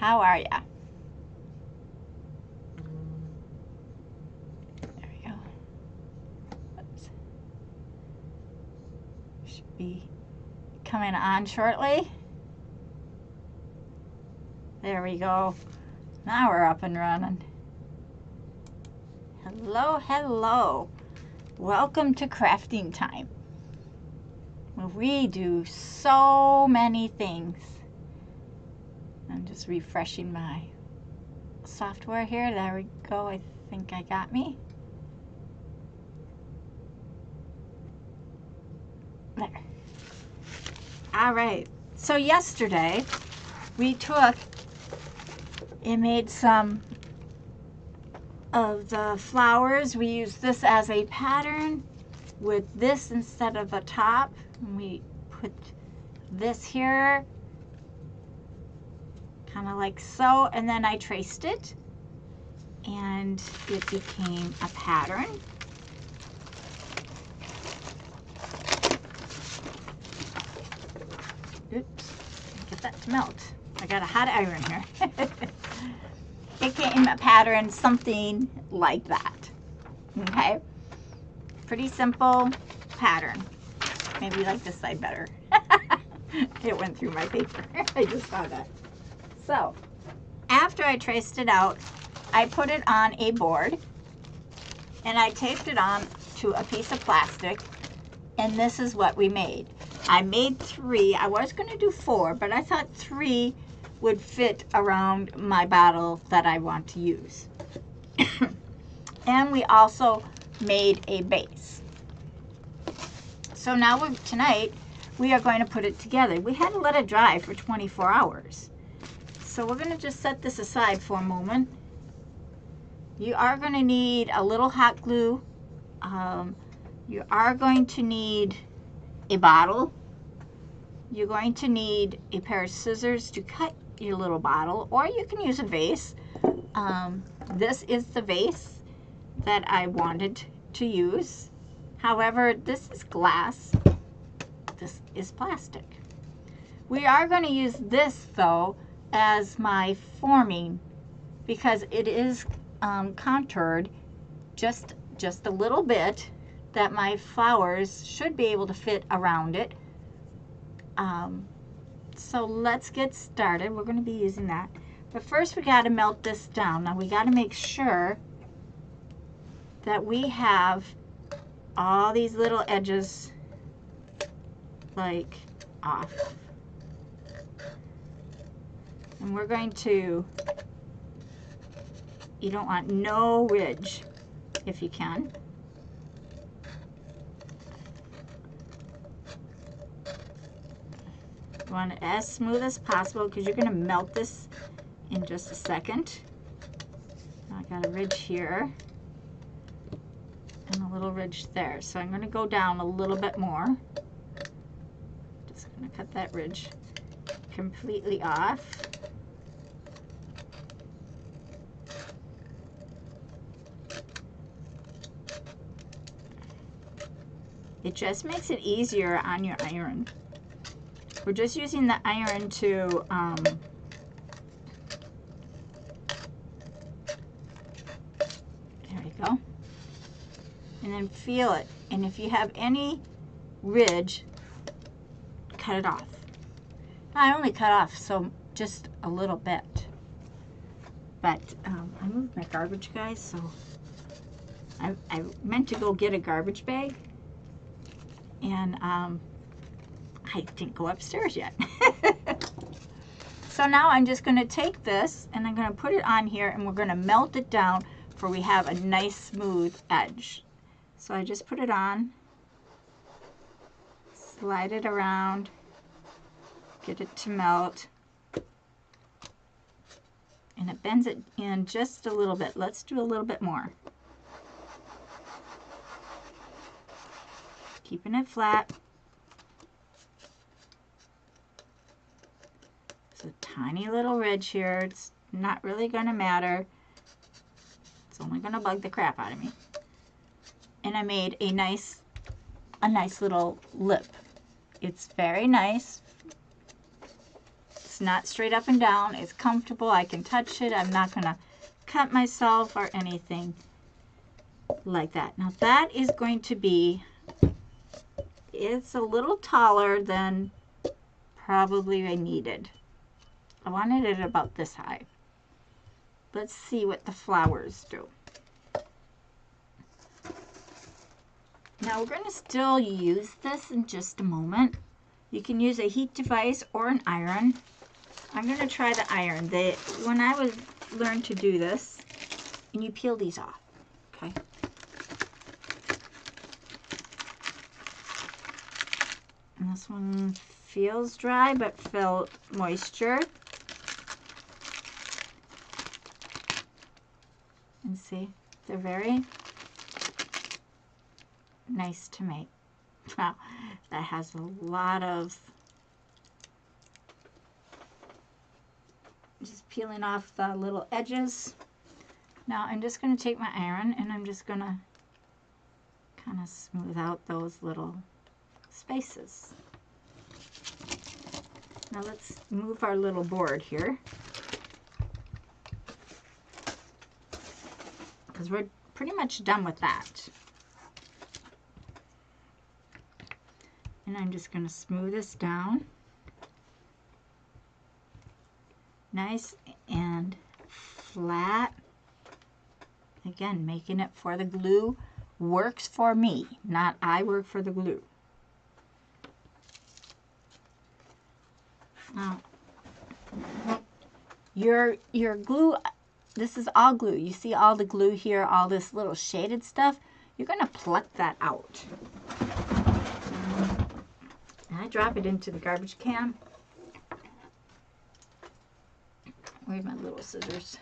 How are ya? There we go. Oops. Should be coming on shortly. There we go. Now we're up and running. Hello, hello. Welcome to crafting time, where we do so many things. I'm just refreshing my software here. There we go. I think I got me. There. All right. So yesterday we took and made some of the flowers. We used this as a pattern with this instead of a top. And we put this here, kind of like so, and then I traced it and it became a pattern. Oops, get that to melt. I got a hot iron here. It came a pattern, something like that. Okay, pretty simple pattern. Maybe you like this side better. It went through my paper. I just saw that. So after I traced it out, I put it on a board and I taped it on to a piece of plastic, and this is what we made. I made 3. I was going to do 4, but I thought 3 would fit around my bottle that I want to use. And we also made a base. So now tonight we are going to put it together. We had to let it dry for 24 hours. So we're going to just set this aside for a moment. You are going to need a little hot glue. You are going to need a bottle. You're going to need a pair of scissors to cut your little bottle, or you can use a vase. This is the vase that I wanted to use. However, this is glass. This is plastic. We are going to use this though as my forming because it is contoured just a little bit, that my flowers should be able to fit around it. So let's get started. We're going to be using that. But first we got to melt this down. Now we got to make sure that we have all these little edges like off. And we're going to, you don't want no ridge if you can. You want it as smooth as possible because you're going to melt this in just a second. I got a ridge here and a little ridge there. So I'm going to go down a little bit more. Just going to cut that ridge completely off. It just makes it easier on your iron. We're just using the iron to there we go. And then feel it. And if you have any ridge, cut it off. I only cut off so just a little bit. But I moved my garbage, guys, so I meant to go get a garbage bag. And I didn't go upstairs yet. So now I'm just going to take this and I'm going to put it on here and we're going to melt it down for we have a nice smooth edge. So I just put it on, slide it around, get it to melt, and it bends it in just a little bit. Let's do a little bit more. Keeping it flat. It's a tiny little ridge here. It's not really going to matter. It's only going to bug the crap out of me. And I made a nice little lip. It's very nice. It's not straight up and down. It's comfortable. I can touch it. I'm not going to cut myself or anything like that. Now that is going to be, it's a little taller than probably I needed. I wanted it about this high. Let's see what the flowers do. Now we're going to still use this in just a moment. You can use a heat device or an iron. I'm going to try the iron. When I was learned to do this, and you peel these off, okay? And this one feels dry but felt moisture. And see, they're very nice to make. Wow, that has a lot of, just peeling off the little edges. Now I'm just going to take my iron and I'm just going to kind of smooth out those little spaces. Now let's move our little board here, because we're pretty much done with that. And I'm just going to smooth this down. Nice and flat. Again, making it for the glue works for me, not I work for the glue. Now, your glue, this is all glue. You see all the glue here, all this little shaded stuff? You're going to pluck that out. And I drop it into the garbage can. Where's my little scissors?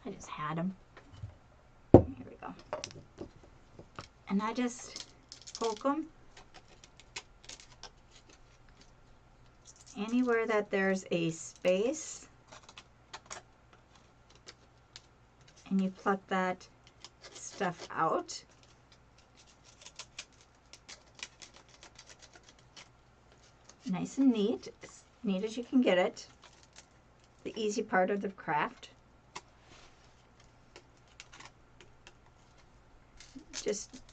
I just had them. Here we go. And I just poke them anywhere that there's a space, and you pluck that stuff out. Nice and neat, as neat as you can get it. The easy part of the craft.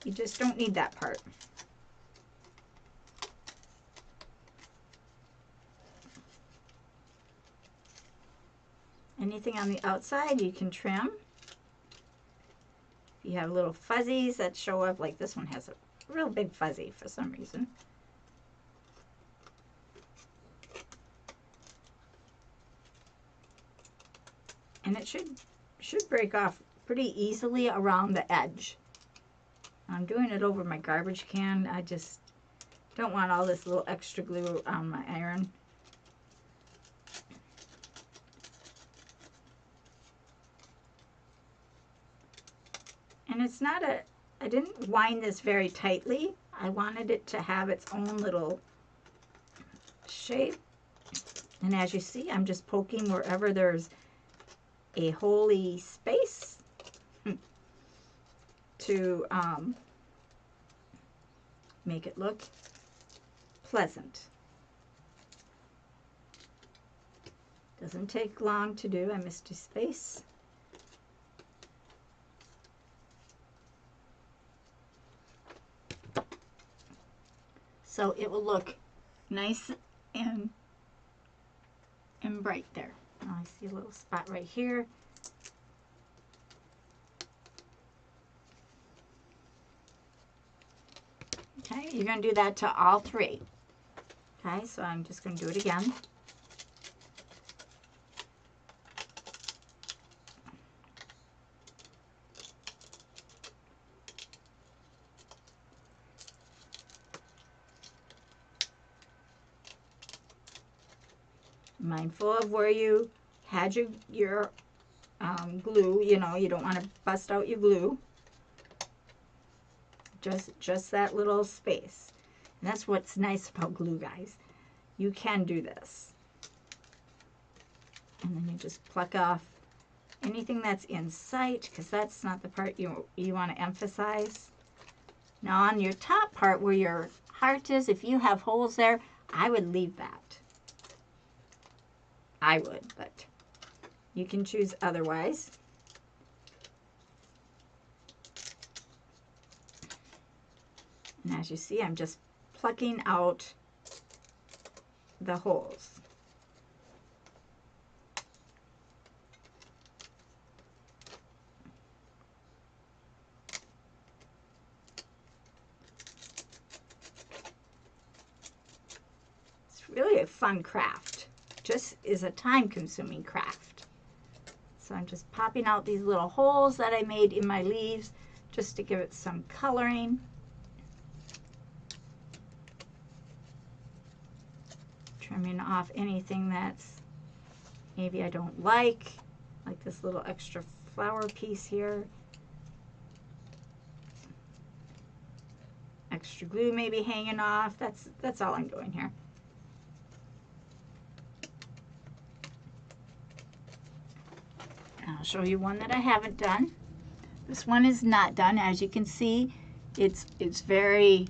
You just don't need that part. Anything on the outside you can trim. If you have little fuzzies that show up, like this one has a real big fuzzy for some reason. And it should break off pretty easily around the edge. I'm doing it over my garbage can. I just don't want all this little extra glue on my iron. And it's not I didn't wind this very tightly. I wanted it to have its own little shape. And as you see, I'm just poking wherever there's a holy space to make it look pleasant. Doesn't take long to do. I missed a space. So it will look nice and bright there. Oh, I see a little spot right here. Okay, you're going to do that to all three. Okay, so I'm just going to do it again. Mindful of where you had your glue. You know, you don't want to bust out your glue. Just that little space. And that's what's nice about glue, guys. You can do this. And then you just pluck off anything that's in sight, because that's not the part you want to emphasize. Now on your top part where your heart is, if you have holes there, I would leave that. I would, but you can choose otherwise. And as you see, I'm just plucking out the holes. It's really a fun craft. Just is a time-consuming craft. So I'm just popping out these little holes that I made in my leaves just to give it some coloring. Trimming off anything that's maybe I don't like this little extra flower piece here. Extra glue maybe hanging off. That's all I'm doing here. I'll show you one that I haven't done. This one is not done. As you can see, it's very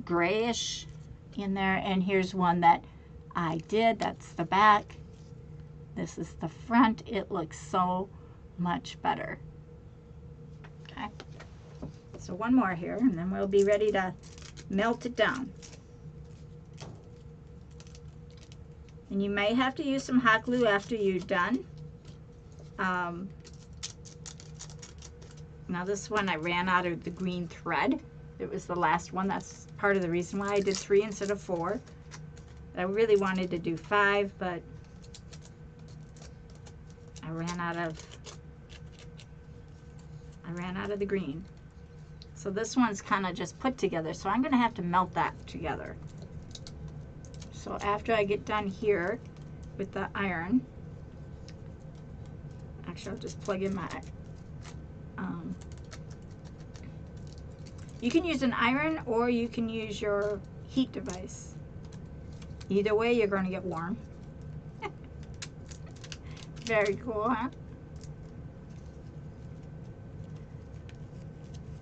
grayish in there, and here's one that I did. That's the back. This is the front. It looks so much better. Okay, so one more here, and then we'll be ready to melt it down. And you may have to use some hot glue after you're done. Now this one I ran out of the green thread. It was the last one. That's part of the reason why I did 3 instead of 4. I really wanted to do 5, but I ran out of the green. So this one's kind of just put together, so I'm going to have to melt that together. So after I get done here with the iron, actually I'll just plug in my you can use an iron or you can use your heat device. Either way, you're going to get warm. Very cool, huh?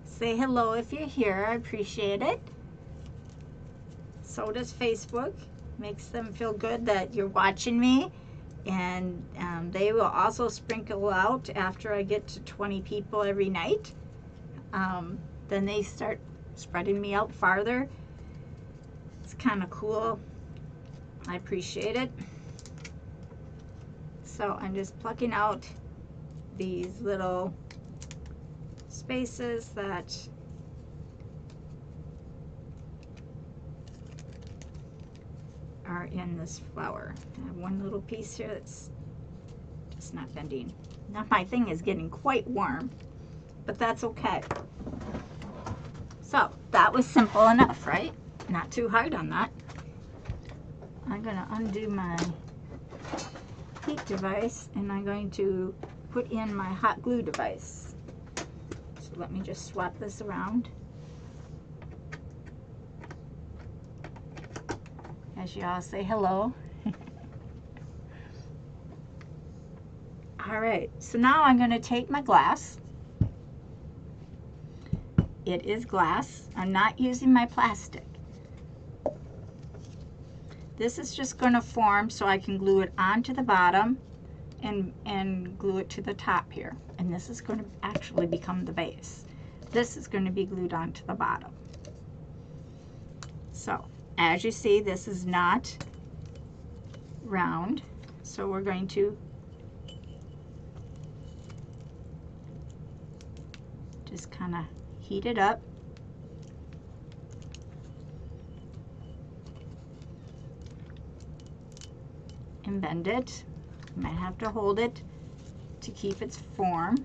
Say hello if you're here. I appreciate it. So does Facebook. Makes them feel good that you're watching me. And they will also sprinkle out after I get to 20 people every night. Then they start spreading me out farther. It's kind of cool. I appreciate it. So I'm just plucking out these little spaces that are in this flower. I have one little piece here that's just not bending. Now my thing is getting quite warm, but that's okay. So that was simple enough, right? Not too hard on that. I'm going to undo my heat device and I'm going to put in my hot glue device. So let me just swap this around. As you all say hello. All right, so now I'm going to take my glass. It is glass. I'm not using my plastic. This is just going to form so I can glue it onto the bottom and glue it to the top here. And this is going to actually become the base. This is going to be glued onto the bottom. So, as you see, this is not round. So we're going to just kind of heat it up. And bend it. You might have to hold it to keep its form.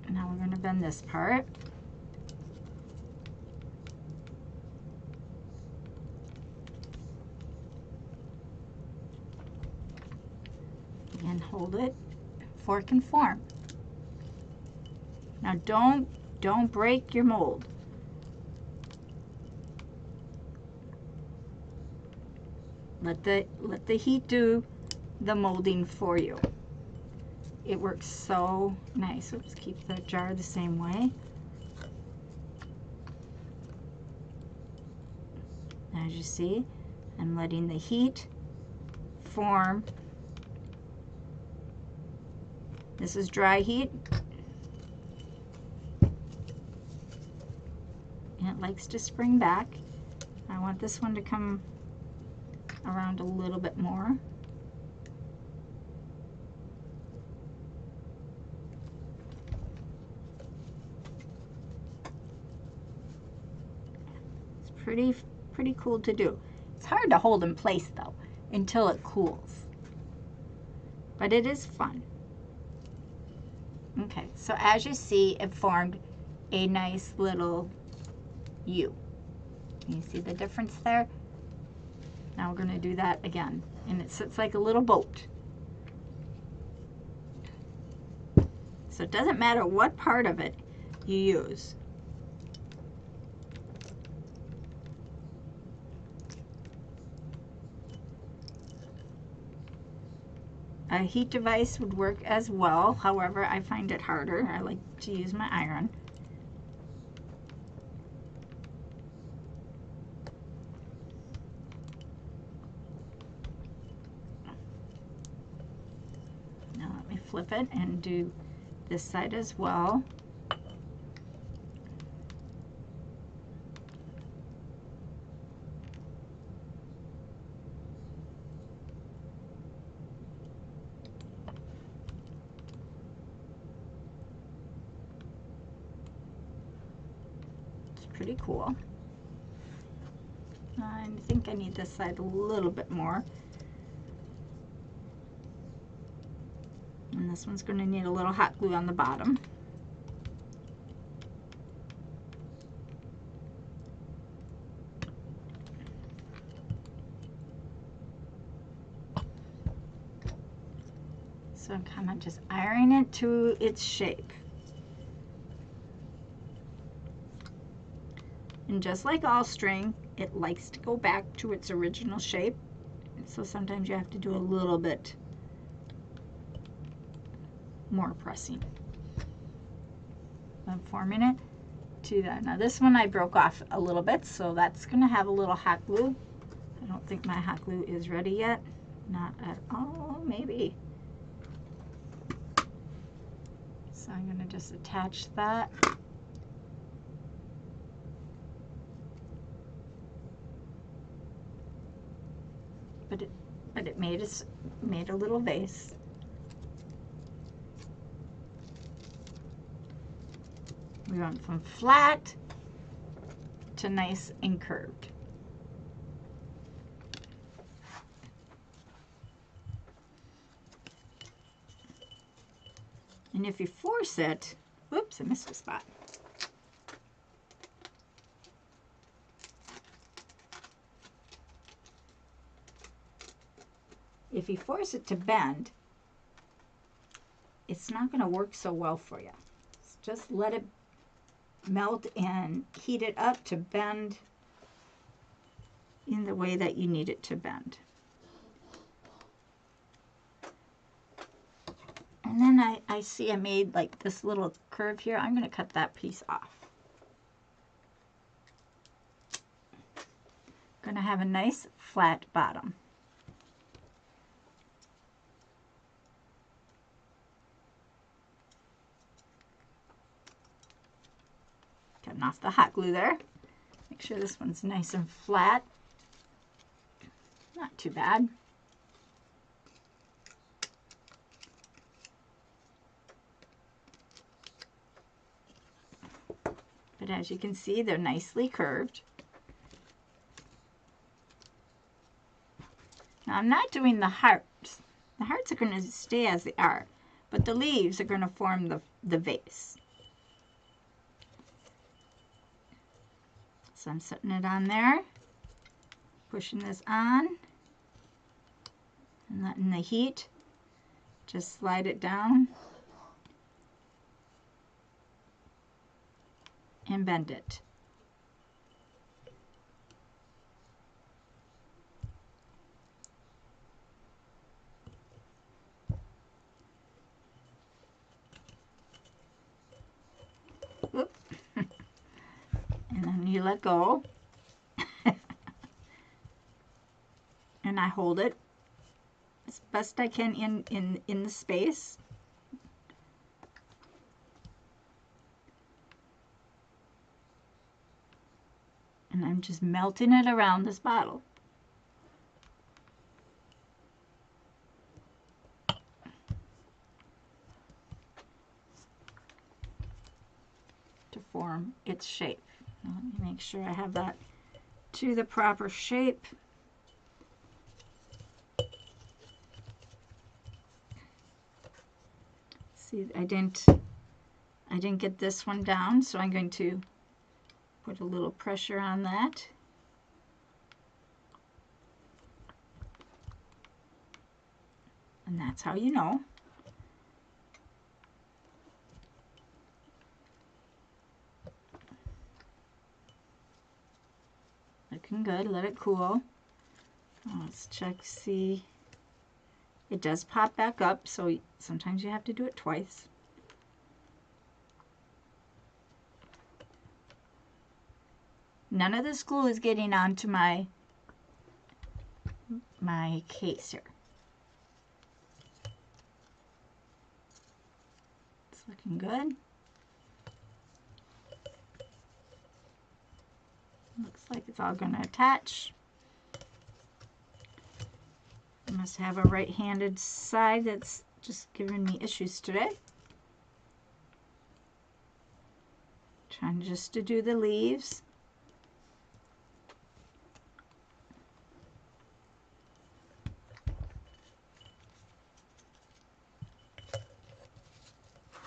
Now we're going to bend this part. And hold it, fork and form. Now don't break your mold. Let the heat do the molding for you. It works so nice. So just keep the jar the same way. As you see, I'm letting the heat form. This is dry heat. And it likes to spring back. I want this one to come around a little bit more. It's pretty cool to do. It's hard to hold in place though until it cools. But it is fun. Okay, so as you see, it formed a nice little U. You see the difference there? Now we're going to do that again. And it sits like a little boat. So it doesn't matter what part of it you use. A heat device would work as well. However, I find it harder. I like to use my iron. Now let me flip it and do this side as well. Pretty cool. I think I need this side a little bit more. And this one's going to need a little hot glue on the bottom. So I'm kind of just ironing it to its shape. And just like all string, it likes to go back to its original shape. So sometimes you have to do a little bit more pressing. I'm forming it to that. Now this one I broke off a little bit, so that's going to have a little hot glue. I don't think my hot glue is ready yet. Not at all, maybe. So I'm going to just attach that. But it made a little vase. We went from flat to nice and curved. And if you force it, whoops, I missed a spot. If you force it to bend, it's not going to work so well for you. Just let it melt and heat it up to bend in the way that you need it to bend. And then I see I made like this little curve here. I'm going to cut that piece off. Going to have a nice flat bottom. Cutting off the hot glue there. Make sure this one's nice and flat. Not too bad. But as you can see, they're nicely curved. Now I'm not doing the hearts. The hearts are going to stay as they are, but the leaves are going to form the vase. So I'm setting it on there, pushing this on, and letting the heat just slide it down and bend it. Oop. And then you let go. and I hold it as best I can in the space. And I'm just melting it around this bottle. To form its shape. Now, let me make sure I have that to the proper shape. See, I didn't get this one down, so I'm going to put a little pressure on that. And that's how you know. Looking good. Let it cool. Let's check, see. It does pop back up, so sometimes you have to do it twice. None of this glue is getting onto my case here. It's looking good. Looks like it's all going to attach. I must have a right-handed side that's just giving me issues today. Trying just to do the leaves.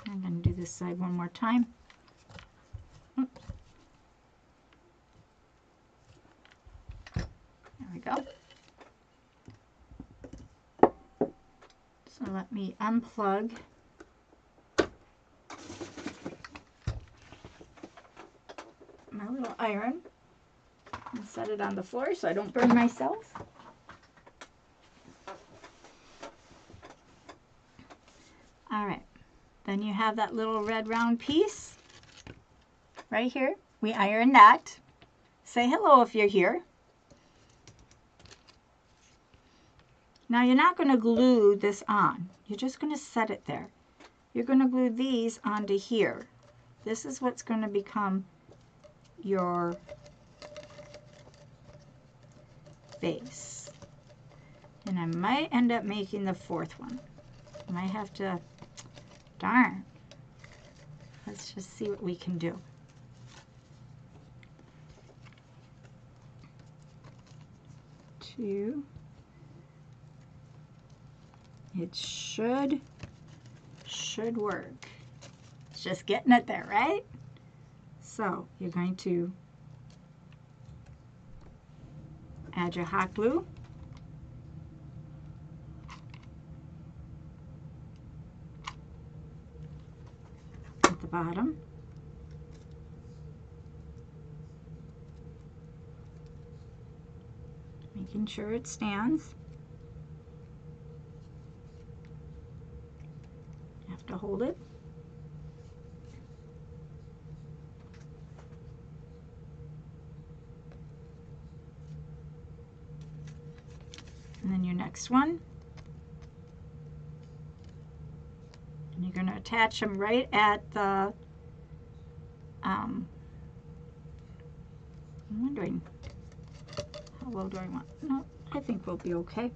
I'm going to do this side one more time. Oops. There we go. So let me unplug my little iron and set it on the floor so I don't burn myself. All right, then you have that little red round piece right here. We iron that. Say hello if you're here. Now you're not going to glue this on. You're just going to set it there. You're going to glue these onto here. This is what's going to become your base. And I might end up making the fourth one. I might have to, darn. Let's just see what we can do. Two. It should work. It's just getting it there, right? So you're going to add your hot glue. At the bottom. Making sure it stands. You have to hold it. And then your next one. And you're going to attach them right at the, I'm wondering, how low do I want? No, I think we'll be okay.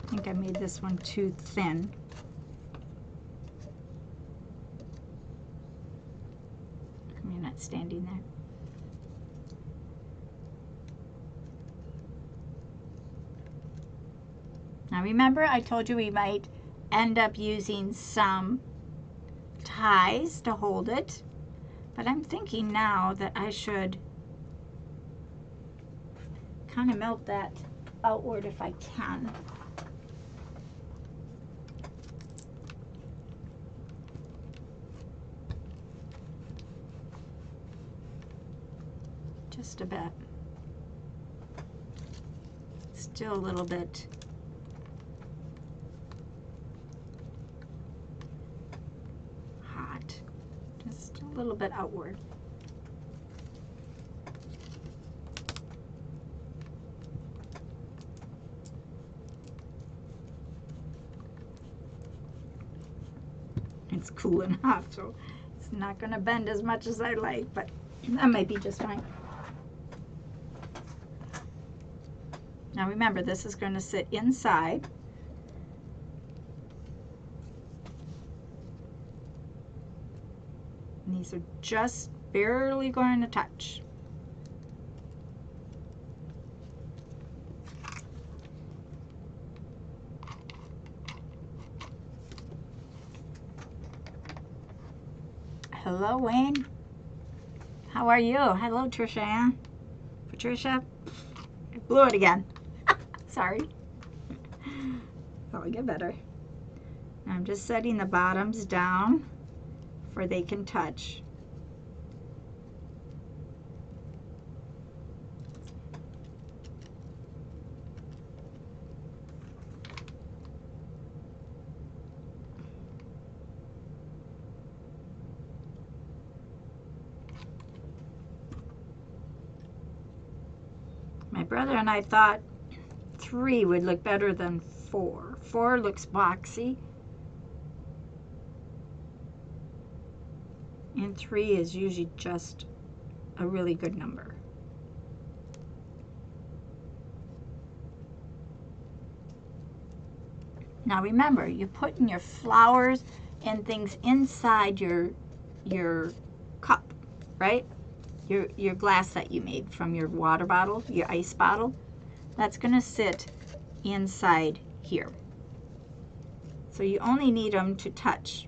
I think I made this one too thin. You're not standing there. Now remember, I told you we might end up using some ties to hold it, but I'm thinking now that I should kind of melt that outward if I can. Just a bit. Still a little bit a little bit outward. It's cooling off, so it's not going to bend as much as I like, but that might be just fine. Now remember, this is going to sit inside. And these are just barely going to touch. Hello, Wayne. How are you? Hello, Trisha Ann. Patricia. I blew it again. Sorry. That'll get better. I'm just setting the bottoms down where they can touch. My brother and I thought 3 would look better than 4. 4 looks boxy. And 3 is usually just a really good number. Now remember, you're putting your flowers and things inside your cup, right? Your glass that you made from your water bottle, your ice bottle. That's going to sit inside here. So you only need them to touch.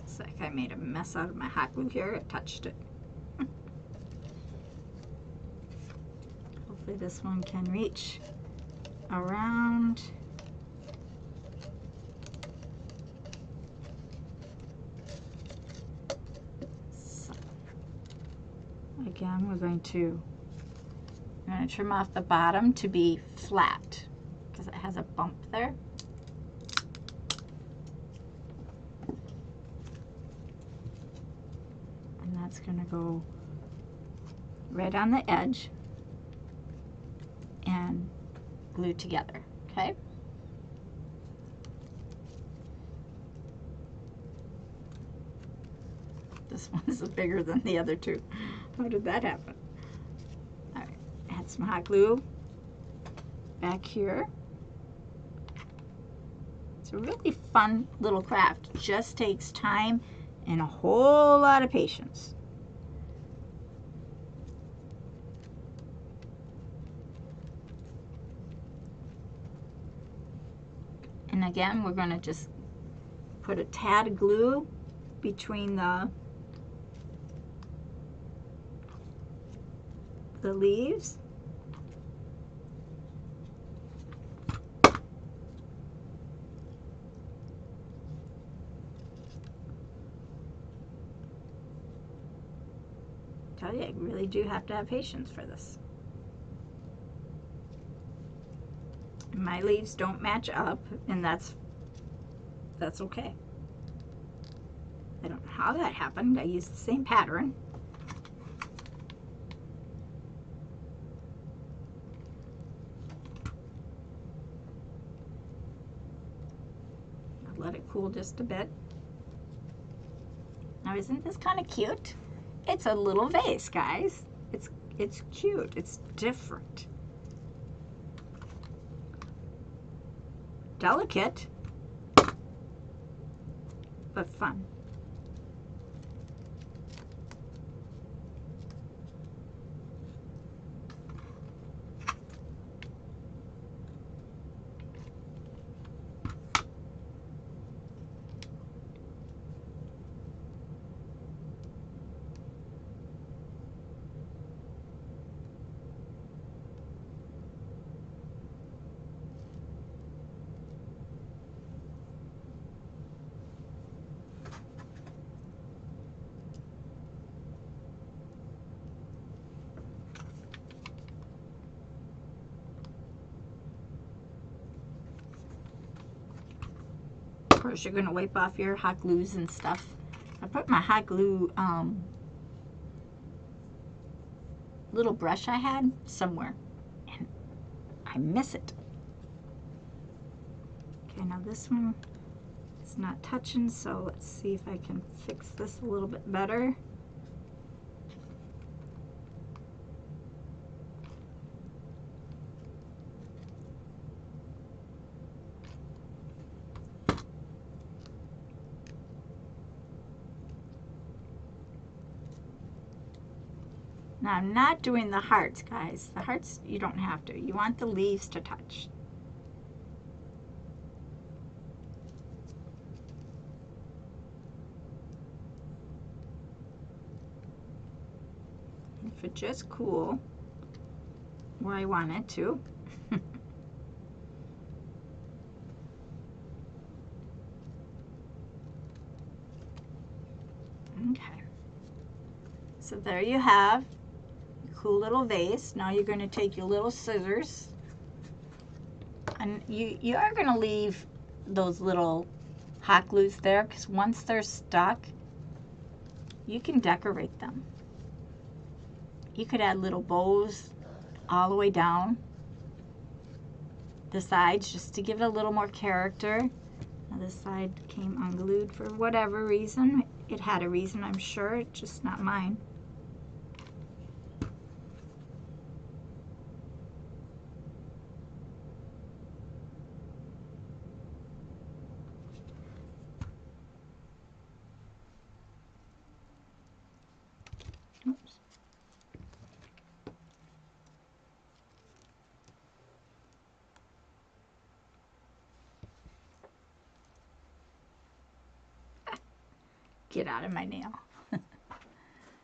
It's like I made a mess out of my hot glue here. I touched it. Hopefully this one can reach around. So, again, we're going to trim off the bottom to be flat because it has a bump there. And that's going to go right on the edge and glue together, okay? This one is bigger than the other two. How did that happen? All right, add some hot glue back here. It's a really fun little craft. It just takes time and a whole lot of patience. And again, we're going to just put a tad of glue between the leaves. Tell you, I really do have to have patience for this. My leaves don't match up, and that's okay. I don't know how that happened. I used the same pattern. I'll let it cool just a bit. Now, isn't this kind of cute? It's a little vase, guys. It's cute. It's different. Delicate, but fun. course, you're going to wipe off your hot glues and stuff. I put my hot glue little brush I had somewhere, and I miss it. Okay, now this one is not touching, so let's see if I can fix this a little bit better. Now I'm not doing the hearts, guys. The hearts, you don't have to. You want the leaves to touch. If it just cool where I want it to. Okay. So there you have cool little vase. Now you're going to take your little scissors, and you are going to leave those little hot glues there, because once they're stuck, you can decorate them. You could add little bows all the way down the sides just to give it a little more character. Now this side came unglued for whatever reason. It had a reason, I'm sure, it's just not mine. Oops. Get out of my nail.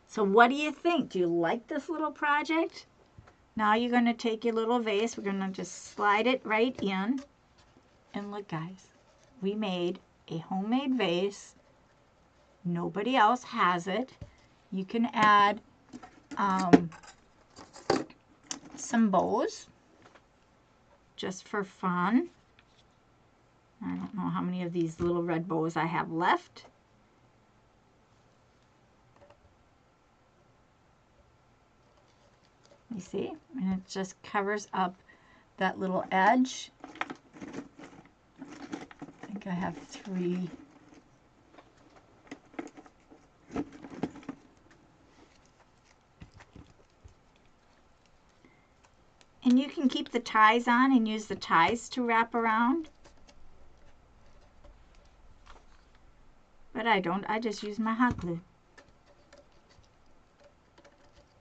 So what do you think? Do you like this little project? Now you're going to take your little vase. We're going to just slide it right in. And look, guys, we made a homemade vase. Nobody else has it. You can add some bows just for fun. I don't know how many of these little red bows I have left. You see? And it just covers up that little edge. I think I have 3. And you can keep the ties on and use the ties to wrap around. But I don't. I just use my hot glue.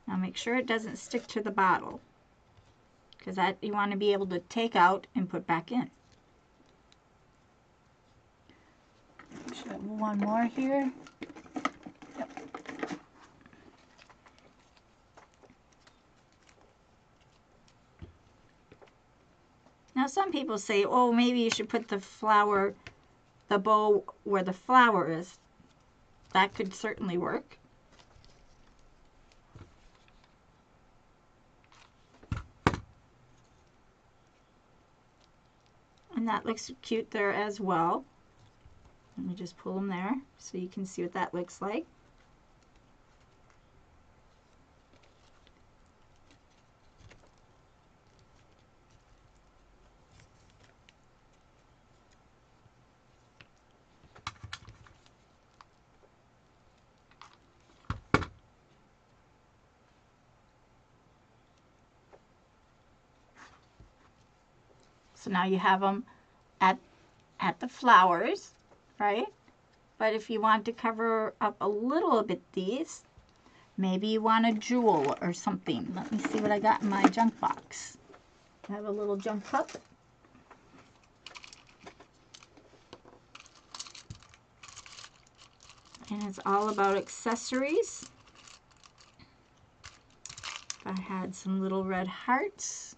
Now make sure it doesn't stick to the bottle, because that you want to be able to take out and put back in. One more here. Yep. Now some people say, oh, maybe you should put the flower, the bow where the flower is. That could certainly work. And that looks cute there as well. Let me just pull them there so you can see what that looks like. So now you have them at the flowers, right? But if you want to cover up a little bit these, maybe you want a jewel or something. Let me see what I got in my junk box. I have a little junk cup. And it's all about accessories. I had some little red hearts.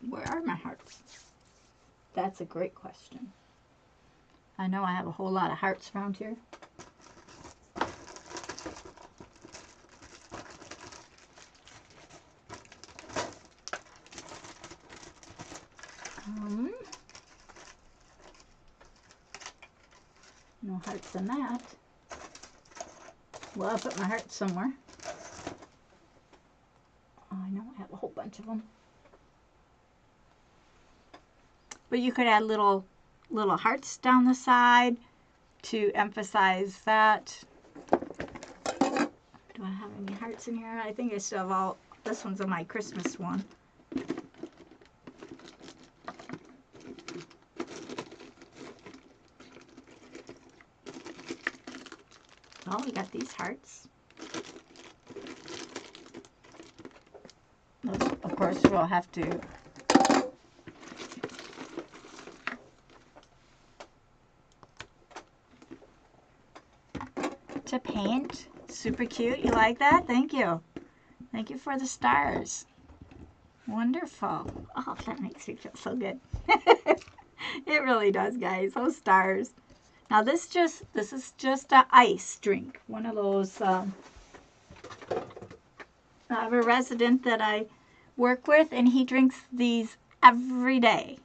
Where are my hearts? That's a great question. I know I have a whole lot of hearts around here. No hearts in that. Well, I'll put my heart somewhere. Oh, I know I have a whole bunch of them. But you could add little hearts down the side to emphasize that. Do I have any hearts in here? I think I still have all. This one's on my Christmas one. Oh, we got these hearts. Of course, we'll have to paint. Super cute. You like that? Thank you. Thank you for the stars. Wonderful. Oh, that makes me feel so good. It really does, guys. Those stars. Now this is just an ice drink. One of those. I have a resident that I work with, and he drinks these every day.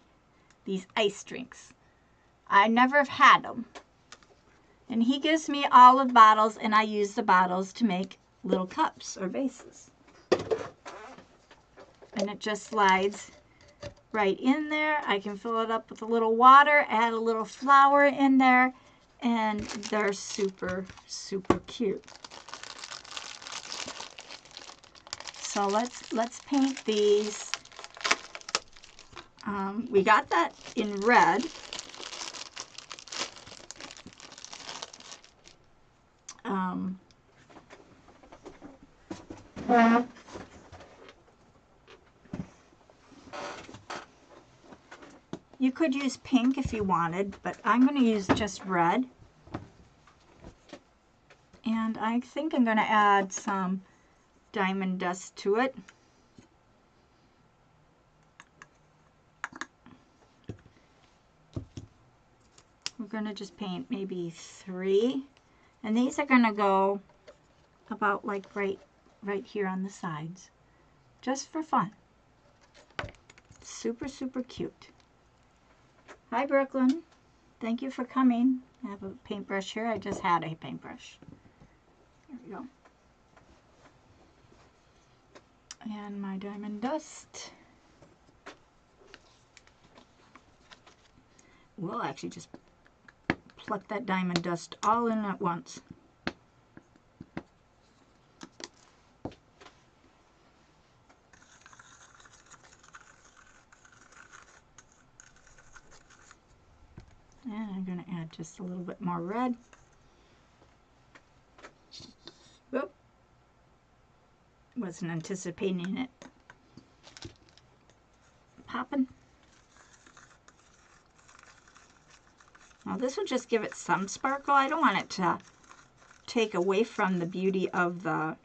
These ice drinks. I never have had them. And he gives me all of bottles, and I use the bottles to make little cups or vases. And it just slides right in there. I can fill it up with a little water, add a little flour in there, and they're super, super cute. So let's paint these. We got that in red. You could use pink if you wanted, but I'm going to use just red. And I think I'm going to add some diamond dust to it. We're going to just paint maybe 3. And these are going to go about like right here on the sides. Just for fun. Super, super cute. Hi, Brooklyn. Thank you for coming. I have a paintbrush here. I just had a paintbrush. There we go. And my diamond dust. We'll actually just pluck that diamond dust all in at once. And I'm going to add just a little bit more red. Whoop. Wasn't anticipating it popping. Now this will just give it some sparkle. I don't want it to take away from the beauty of the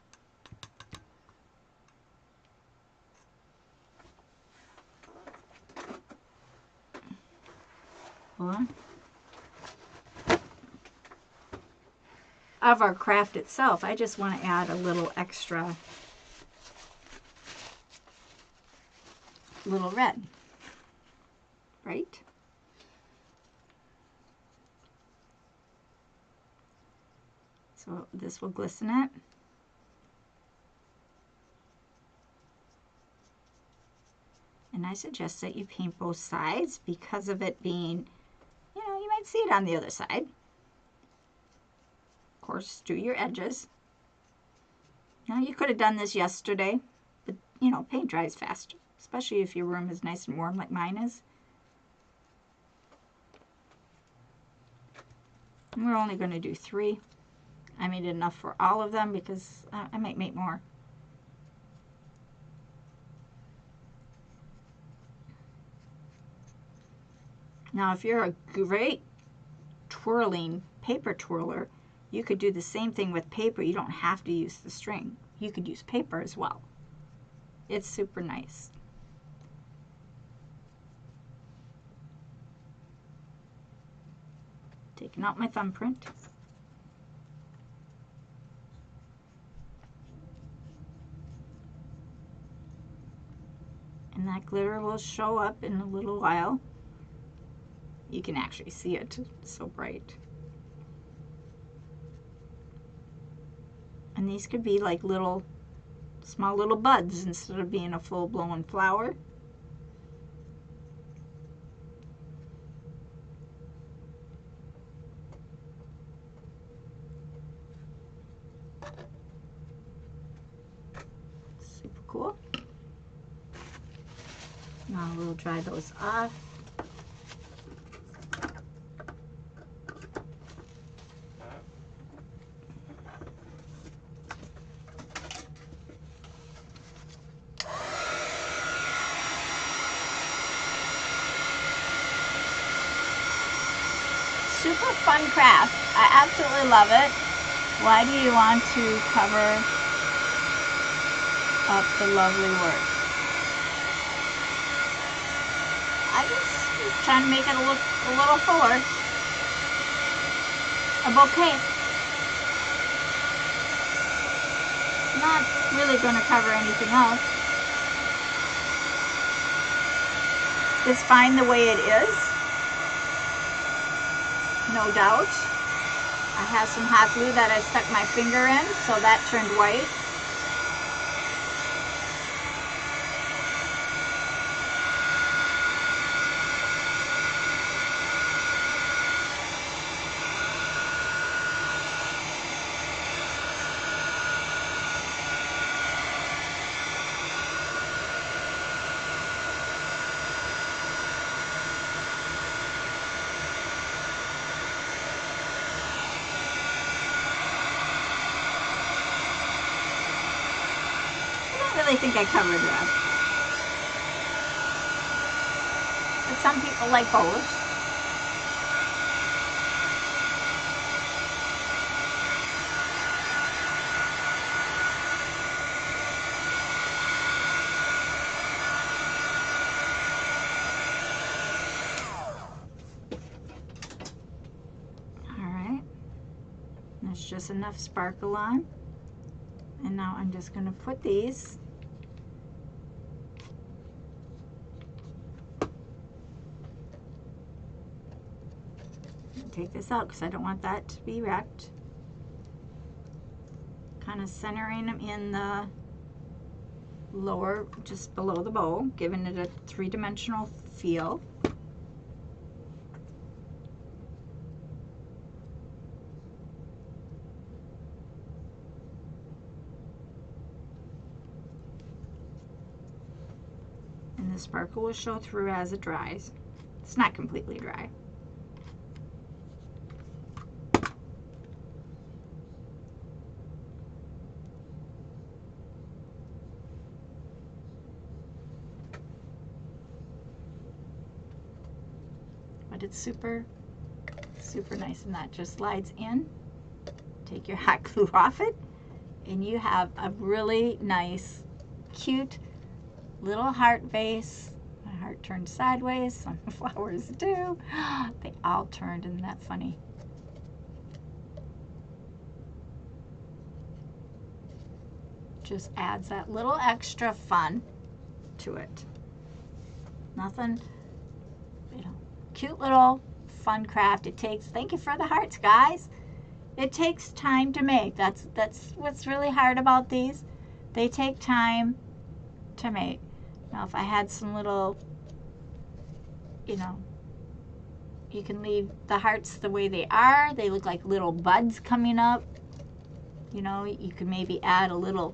of our craft itself. I just want to add a little extra little red, right? So this will glisten it. And I suggest that you paint both sides because of it being, you know, you might see it on the other side. Of course, do your edges. Now you could have done this yesterday, but you know, paint dries faster, especially if your room is nice and warm like mine is. And we're only going to do 3. I made enough for all of them because I might make more. Now, if you're a great twirling paper twirler, you could do the same thing with paper. You don't have to use the string. You could use paper as well. It's super nice. Taking out my thumbprint. And that glitter will show up in a little while. You can actually see it, it's so bright. And these could be like little, small little buds instead of being a full-blown flower. Super cool. Now we'll dry those off. Super fun craft. I absolutely love it. Why do you want to cover up the lovely work? I just trying to make it look a little fuller. A bouquet. Not really going to cover anything else. It's fine the way it is. No doubt. I have some hot glue that I stuck my finger in, so that turned white. I think I covered that. But some people like both. Alright. There's just enough sparkle on. And now I'm just going to put these take this out because I don't want that to be wrecked. Kind of centering them in the lower, just below the bow, giving it a three-dimensional feel. And the sparkle will show through as it dries. It's not completely dry. But it's super, super nice, and that just slides in. Take your hot glue off it, and you have a really nice, cute little heart vase. My heart turned sideways. Some flowers do. They all turned. Isn't that funny? Just adds that little extra fun to it. Nothing, you know. Cute little fun craft. It takes, thank you for the hearts, guys. It takes time to make. That's what's really hard about these. They take time to make. Now if I had some little, you know, you can leave the hearts the way they are. They look like little buds coming up. You know, you can maybe add a little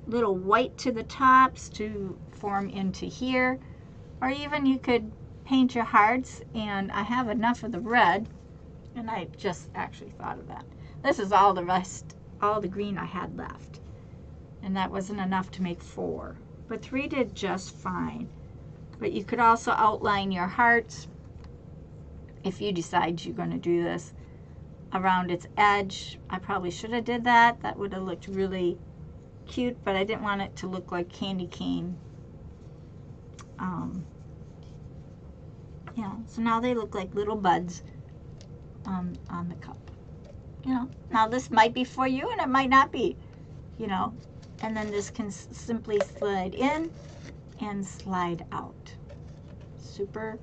white to the tops to form into here. Or even you could paint your hearts, and I have enough of the red, and I just actually thought of that. This is all the rest, all the green I had left, and that wasn't enough to make 4, but 3 did just fine. But you could also outline your hearts if you decide you're going to do this around its edge. I probably should have did that. That would have looked really cute, but I didn't want it to look like candy cane. You know, so now they look like little buds on the cup. You know, now this might be for you and it might not be, you know, and then this can simply slide in and slide out. Super,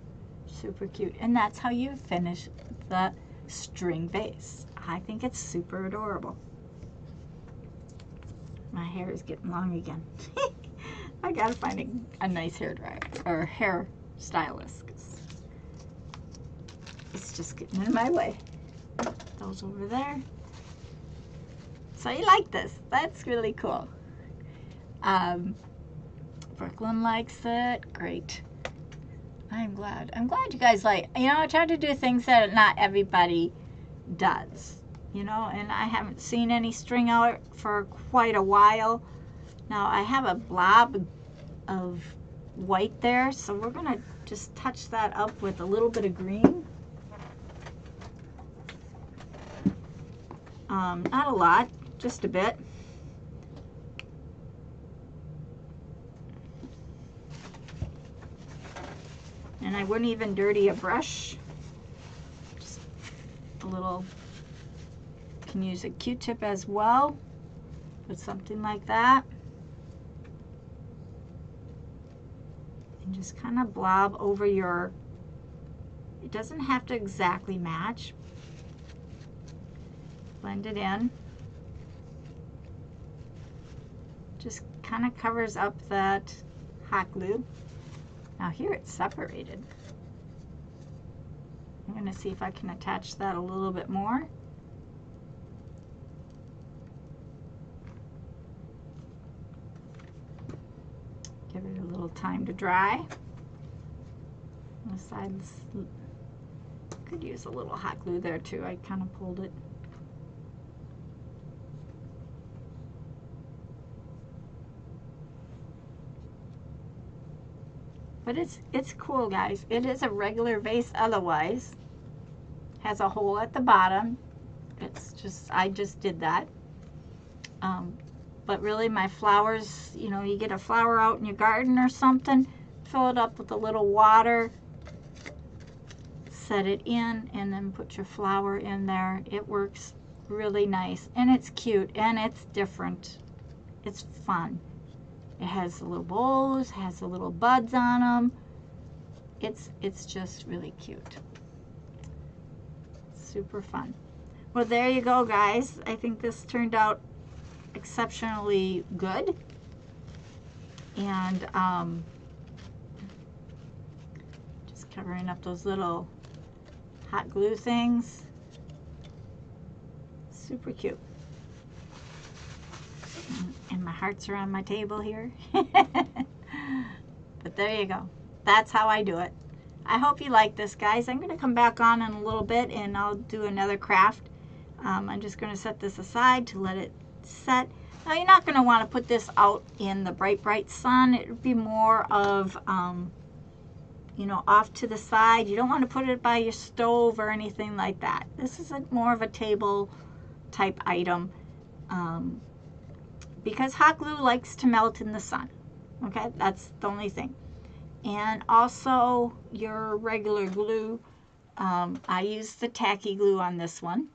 super cute. And that's how you finish the string vase. I think it's super adorable. My hair is getting long again. I gotta find a nice hair dryer or hair stylist. 'Cause it's just getting in my way. Those over there. So you like this? That's really cool. Brooklyn likes it. Great. I'm glad. I'm glad you guys like. You know, I try to do things that not everybody does. You know, and I haven't seen any string out for quite a while. Now I have a blob of white there, so we're gonna just touch that up with a little bit of green. Not a lot, just a bit. And I wouldn't even dirty a brush. Just a little, you can use a Q-tip as well. Put something like that. And just kind of blob over your, it doesn't have to exactly match. Blend it in. Just kind of covers up that hot glue. Now here it's separated. I'm going to see if I can attach that a little bit more. Give it a little time to dry. The sides could use a little hot glue there too. I kind of pulled it. But it's cool, guys. It is a regular vase otherwise. Has a hole at the bottom. It's just, I just did that. But really my flowers, you know, you get a flower out in your garden or something, fill it up with a little water, set it in, and then put your flower in there. It works really nice, and it's cute, and it's different. It's fun. It has the little bows, has the little buds on them. It's just really cute. Super fun. Well, there you go, guys. I think this turned out exceptionally good. And just covering up those little hot glue things. Super cute. And my hearts are on my table here. But there you go. That's how I do it. I hope you like this, guys. I'm going to come back on in a little bit and I'll do another craft. I'm just going to set this aside to let it set. Now you're not going to want to put this out in the bright sun. It would be more of, you know, off to the side. You don't want to put it by your stove or anything like that. This is more of a table type item. Because hot glue likes to melt in the sun. Okay, that's the only thing. And also your regular glue. I used the tacky glue on this one.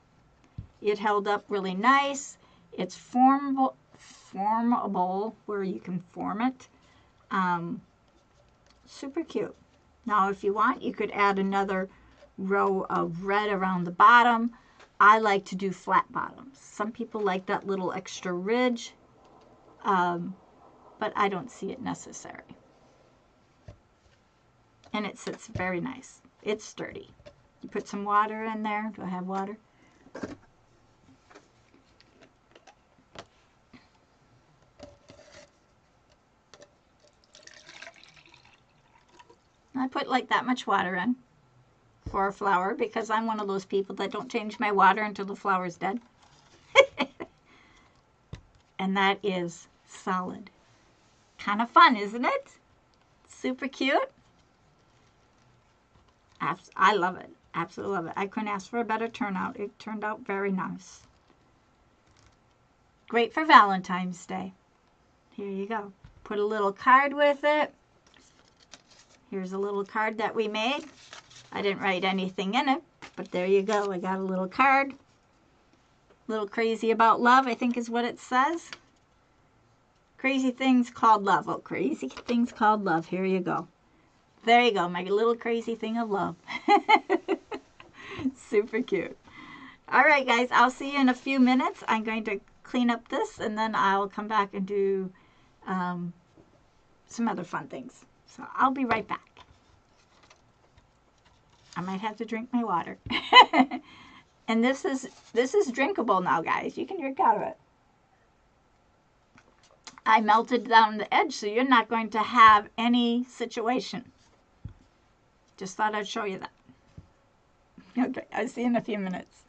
It held up really nice. It's formable where you can form it. Super cute. Now if you want, you could add another row of red around the bottom. I like to do flat bottoms. Some people like that little extra ridge. But I don't see it necessary. And it sits very nice. It's sturdy. You put some water in there. Do I have water? I put like that much water in for a flower because I'm one of those people that don't change my water until the flower's dead. And that is solid. Kind of fun, isn't it? Super cute. I love it. Absolutely love it. I couldn't ask for a better turnout. It turned out very nice. Great for Valentine's Day. Here you go. Put a little card with it. Here's a little card that we made. I didn't write anything in it, but there you go. I got a little card. Little crazy about love, I think is what it says. Crazy things called love. Oh, crazy things called love. Here you go. There you go, my little crazy thing of love. Super cute. All right, guys, I'll see you in a few minutes. I'm going to clean up this, and then I'll come back and do some other fun things. So I'll be right back. I might have to drink my water. And this is drinkable now, guys. You can drink out of it. I melted down the edge, so you're not going to have any situation. Just thought I'd show you that. Okay, I'll see you in a few minutes.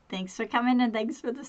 Thanks for coming, and thanks for the